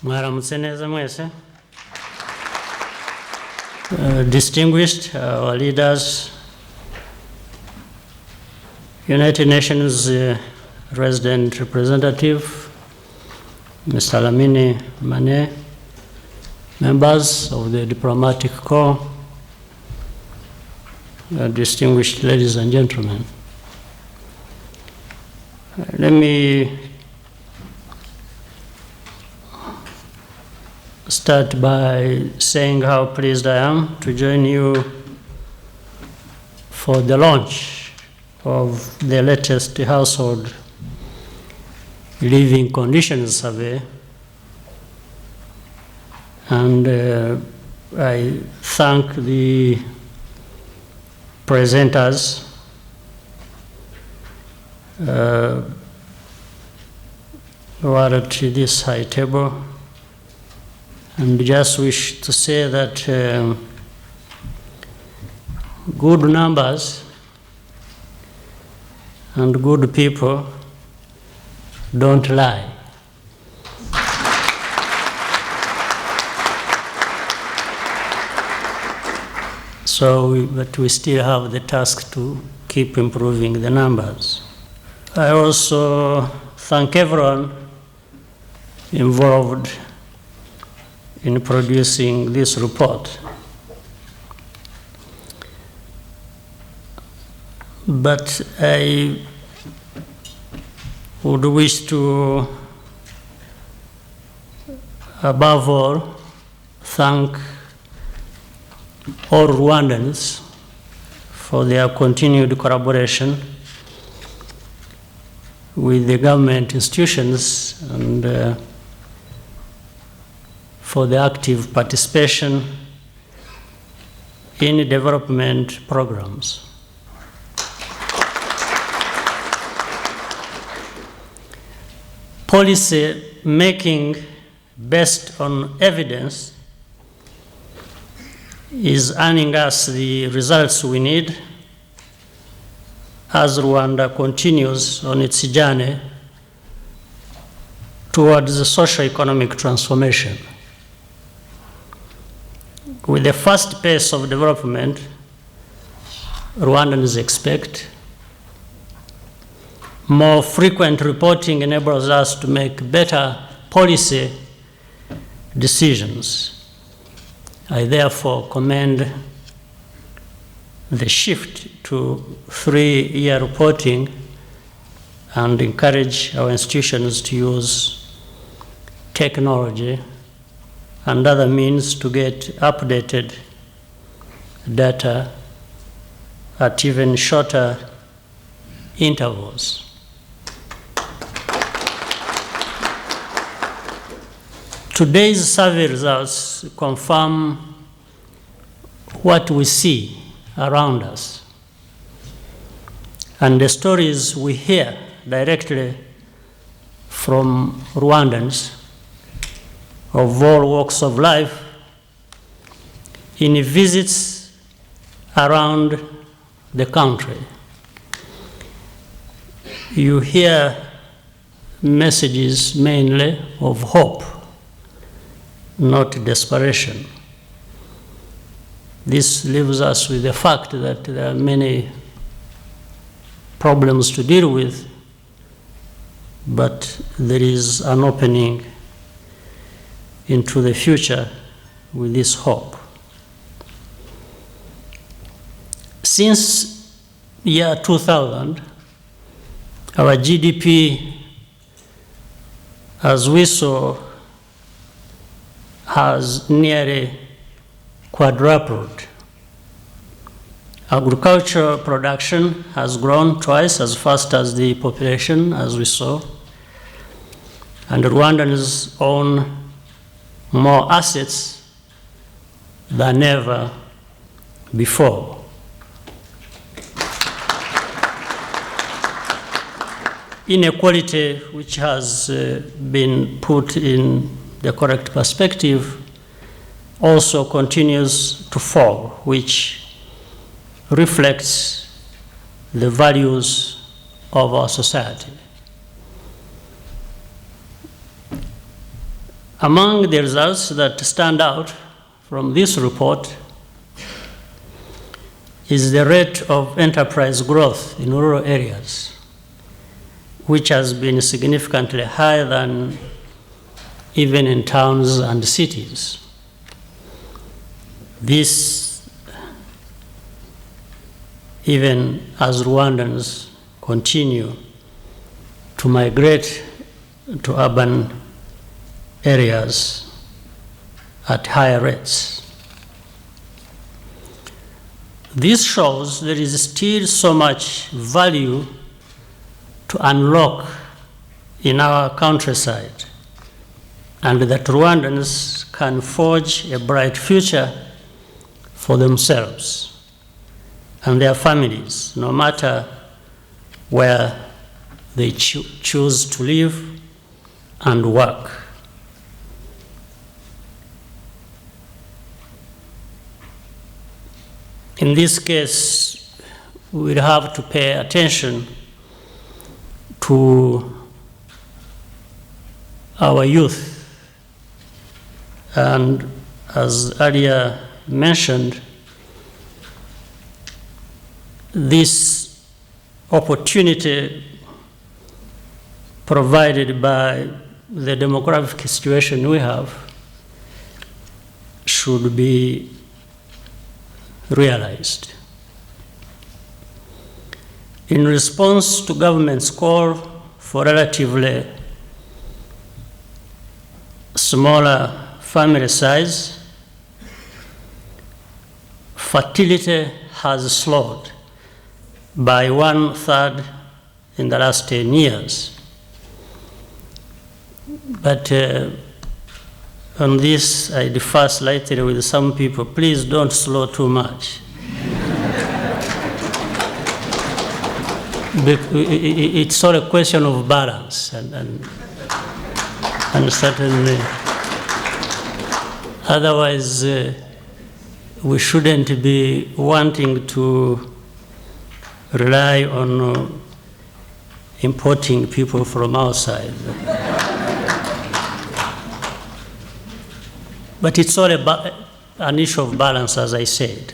Mwaramutse neza mwese. Distinguished our leaders, United Nations Resident Representative, Mr. Lamini Mane, members of the Diplomatic Corps, distinguished ladies and gentlemen. Let me start by saying how pleased I am to join you for the launch of the latest Household Living Conditions Survey. And I thank the presenters who are at this high table, and just wish to say that good numbers and good people don't lie. But we still have the task to keep improving the numbers. I also thank everyone involved in producing this report. But I would wish to, above all, thank all Rwandans for their continued collaboration with the government institutions and for the active participation in development programs. Policy making based on evidence is earning us the results we need as Rwanda continues on its journey towards the socio-economic transformation. With the fast pace of development Rwandans expect, more frequent reporting enables us to make better policy decisions. I therefore commend the shift to 3-year reporting and encourage our institutions to use technology and other means to get updated data at even shorter intervals. Today's survey results confirm what we see around us and the stories we hear directly from Rwandans of all walks of life in visits around the country. You hear messages mainly of hope, not desperation. This leaves us with the fact that there are many problems to deal with, but there is an opening into the future with this hope. Since year 2000, our GDP, as we saw, has nearly quadrupled. Agricultural production has grown twice as fast as the population, as we saw, and Rwandans own more assets than ever before. Inequality, which has been put in the correct perspective, also continues to fall, which reflects the values of our society. Among the results that stand out from this report is the rate of enterprise growth in rural areas, which has been significantly higher than even in towns and cities. This, even as Rwandans continue to migrate to urban areas at higher rates. This shows there is still so much value to unlock in our countryside, and that Rwandans can forge a bright future for themselves and their families, no matter where they choose to live and work. In this case, we'll have to pay attention to our youth. And as earlier mentioned, this opportunity provided by the demographic situation we have should be realized. In response to government's call for relatively smaller family size, fertility has slowed by 1/3 in the last 10 years. But on this, I differ slightly with some people. Please don't slow too much. It's all a question of balance, and certainly, otherwise, we shouldn't be wanting to rely on importing people from outside. But it's all an issue of balance, as I said.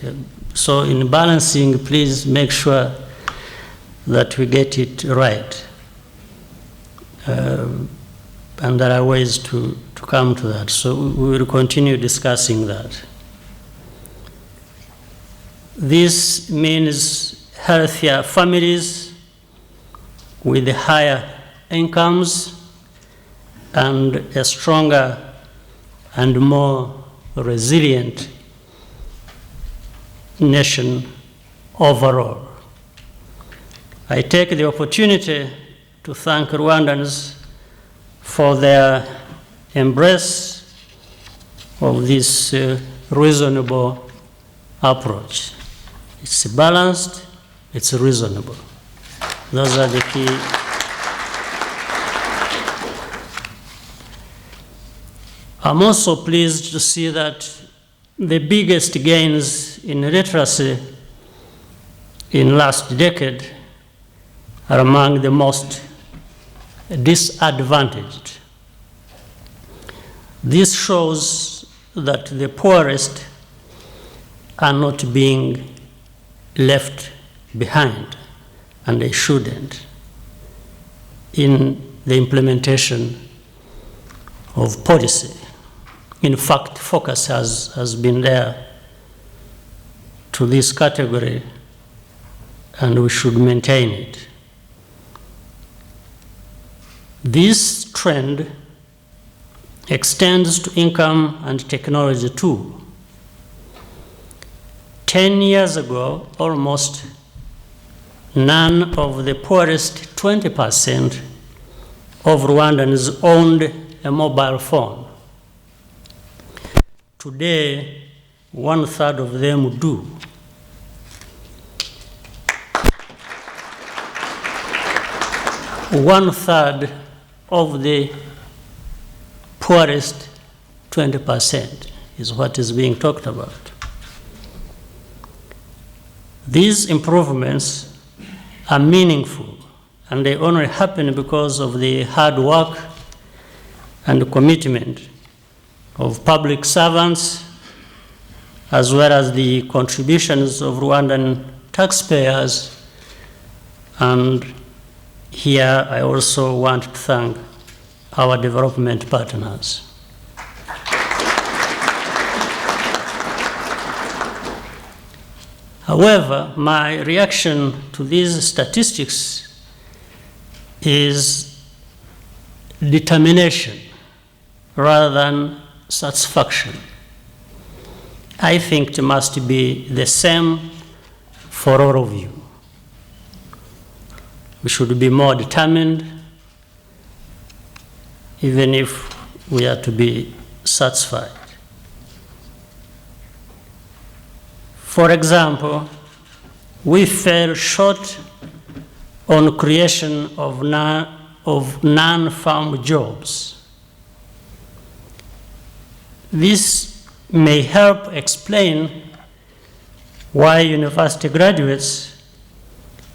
So in balancing, please make sure that we get it right. And there are ways to come to that. So we will continue discussing that. This means healthier families with higher incomes and a stronger and more resilient nation overall. I take the opportunity to thank Rwandans for their embrace of this reasonable approach. It's balanced, it's reasonable. Those are the key. I'm also pleased to see that the biggest gains in literacy in last decade are among the most disadvantaged. This shows that the poorest are not being left behind, and they shouldn't, in the implementation of policy. In fact, focus has been there to this category, and we should maintain it. This trend extends to income and technology too. 10 years ago, almost none of the poorest 20% of Rwandans owned a mobile phone. Today, 1/3 of them do. One-third of the poorest 20% is what is being talked about. These improvements are meaningful, and they only happen because of the hard work and commitment of public servants, as well as the contributions of Rwandan taxpayers. And here I also want to thank our development partners. However, my reaction to these statistics is determination rather than satisfaction. I think it must be the same for all of you. We should be more determined, even if we are to be satisfied. For example, we fell short on creation of non-farm jobs. This may help explain why university graduates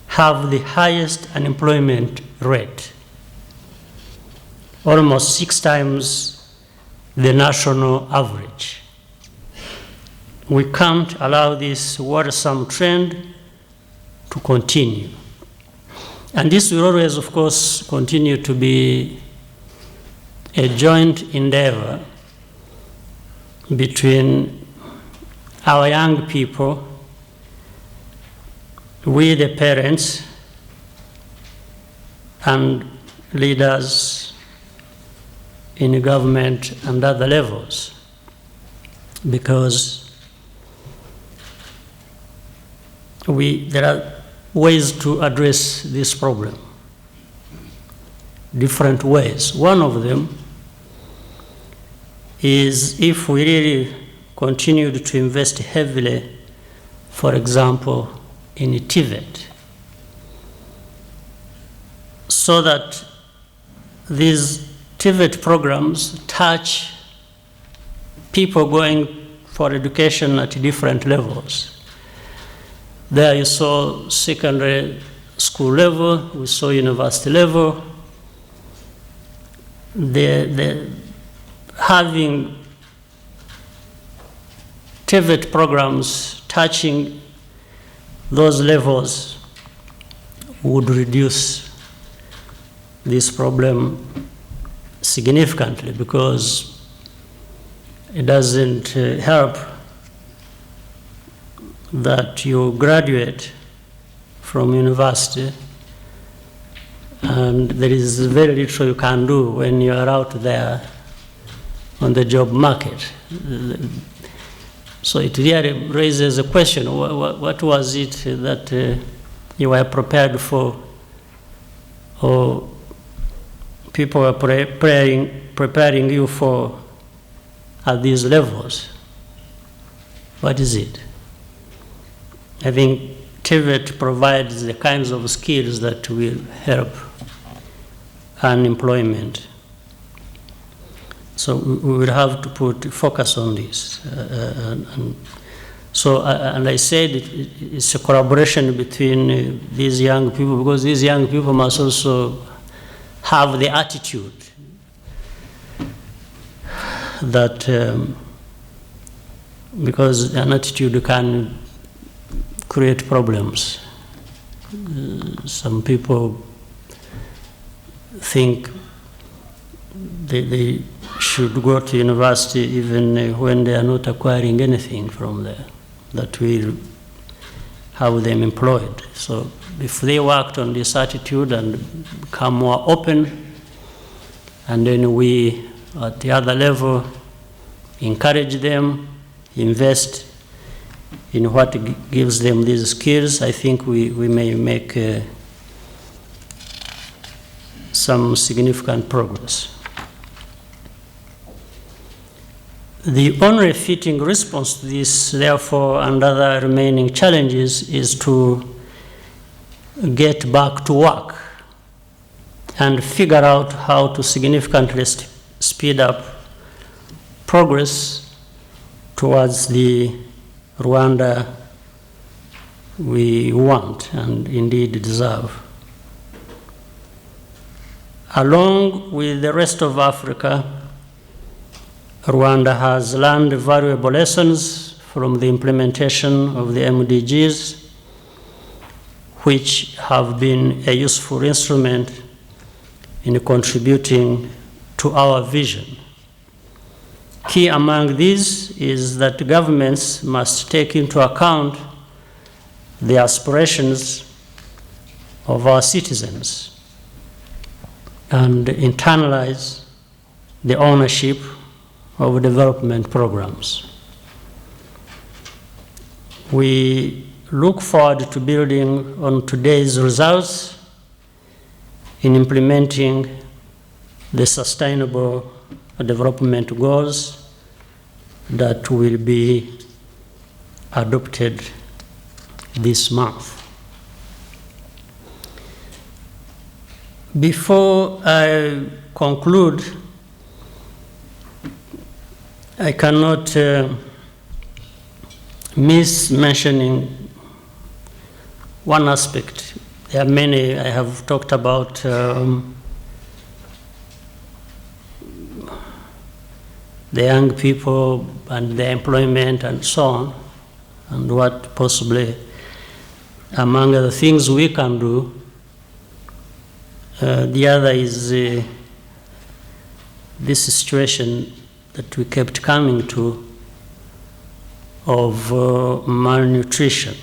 have the highest unemployment rate, almost 6 times the national average. We can't allow this worrisome trend to continue. And this will always, of course, continue to be a joint endeavor between our young people, we the parents, and leaders in government and other levels, because there are ways to address this problem, different ways. One of them is if we really continued to invest heavily, for example, in TVET, so that these TVET programs touch people going for education at different levels. There you saw secondary school level, we saw university level. Having TVET programs touching those levels would reduce this problem significantly, because it doesn't help that you graduate from university and there is very little you can do when you are out there on the job market. So it really raises a question, what was it that you were prepared for, or people were preparing you for at these levels? What is it? I think TVET provides the kinds of skills that will help unemployment. So we will have to put focus on this. And I said it's a collaboration between these young people, because these young people must also have the attitude that, because an attitude can create problems. Some people think they should go to university even when they are not acquiring anything from there that will have them employed. So if they worked on this attitude and become more open, and then we at the other level encourage them, invest in what gives them these skills, I think we may make some significant progress. The only fitting response to this, therefore, and other remaining challenges is to get back to work and figure out how to significantly speed up progress towards the Rwanda we want and indeed deserve. Along with the rest of Africa, Rwanda has learned valuable lessons from the implementation of the MDGs, which have been a useful instrument in contributing to our vision. Key among these is that governments must take into account the aspirations of our citizens and internalize the ownership of development programs. We look forward to building on today's results in implementing the sustainable development goals that will be adopted this month. Before I conclude, I cannot miss mentioning one aspect. There are many. I have talked about the young people and their employment and so on, and what possibly among the things we can do. The other is this situation that we kept coming to of malnutrition.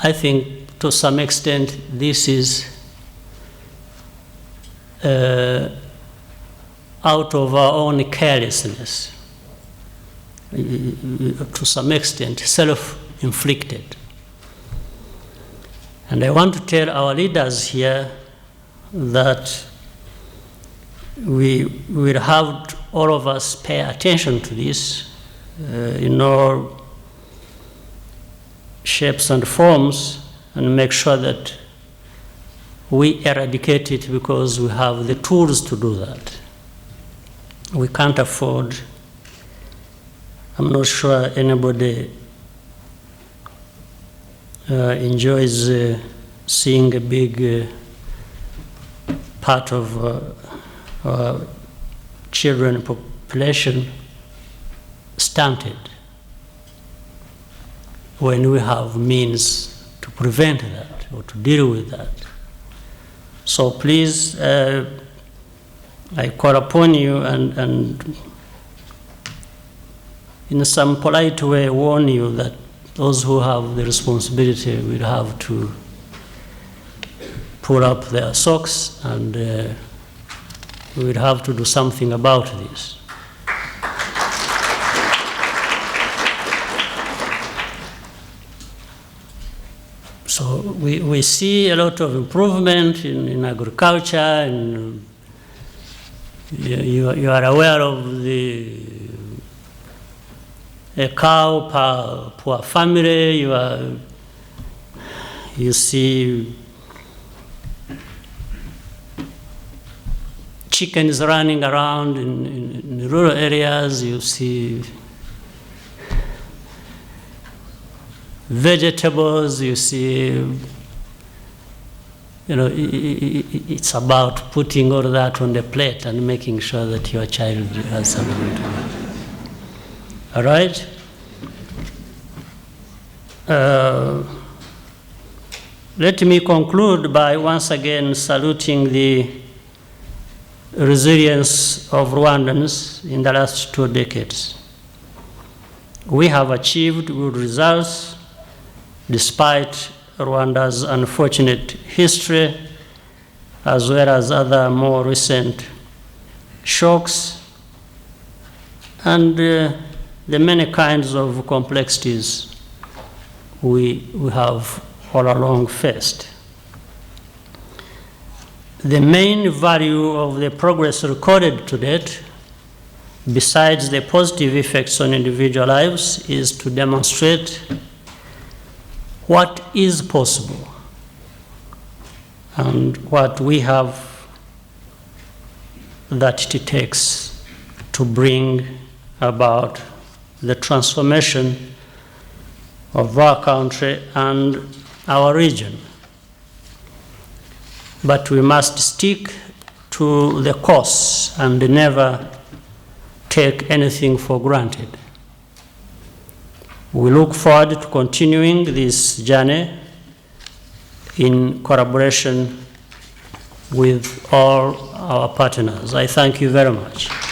I think to some extent this is out of our own carelessness, to some extent self-inflicted. And I want to tell our leaders here that we will have to, all of us pay attention to this in all shapes and forms, and make sure that we eradicate it, because we have the tools to do that. We can't afford, I'm not sure anybody enjoys seeing a big part of our children population stunted when we have means to prevent that or to deal with that. So please, I call upon you and in some polite way warn you that those who have the responsibility will have to pull up their socks, and we will have to do something about this. So we see a lot of improvement in agriculture, and you are aware of a cow per family. You see chickens running around in rural areas. You see vegetables. You see, it's about putting all that on the plate and making sure that your child has something to eat. All right? Let me conclude by once again saluting the resilience of Rwandans in the last 2 decades. We have achieved good results despite Rwanda's unfortunate history, as well as other more recent shocks, and the many kinds of complexities we have all along faced. The main value of the progress recorded to date, besides the positive effects on individual lives, is to demonstrate what is possible and what we have that it takes to bring about the transformation of our country and our region. But we must stick to the cause and never take anything for granted. We look forward to continuing this journey in collaboration with all our partners. I thank you very much.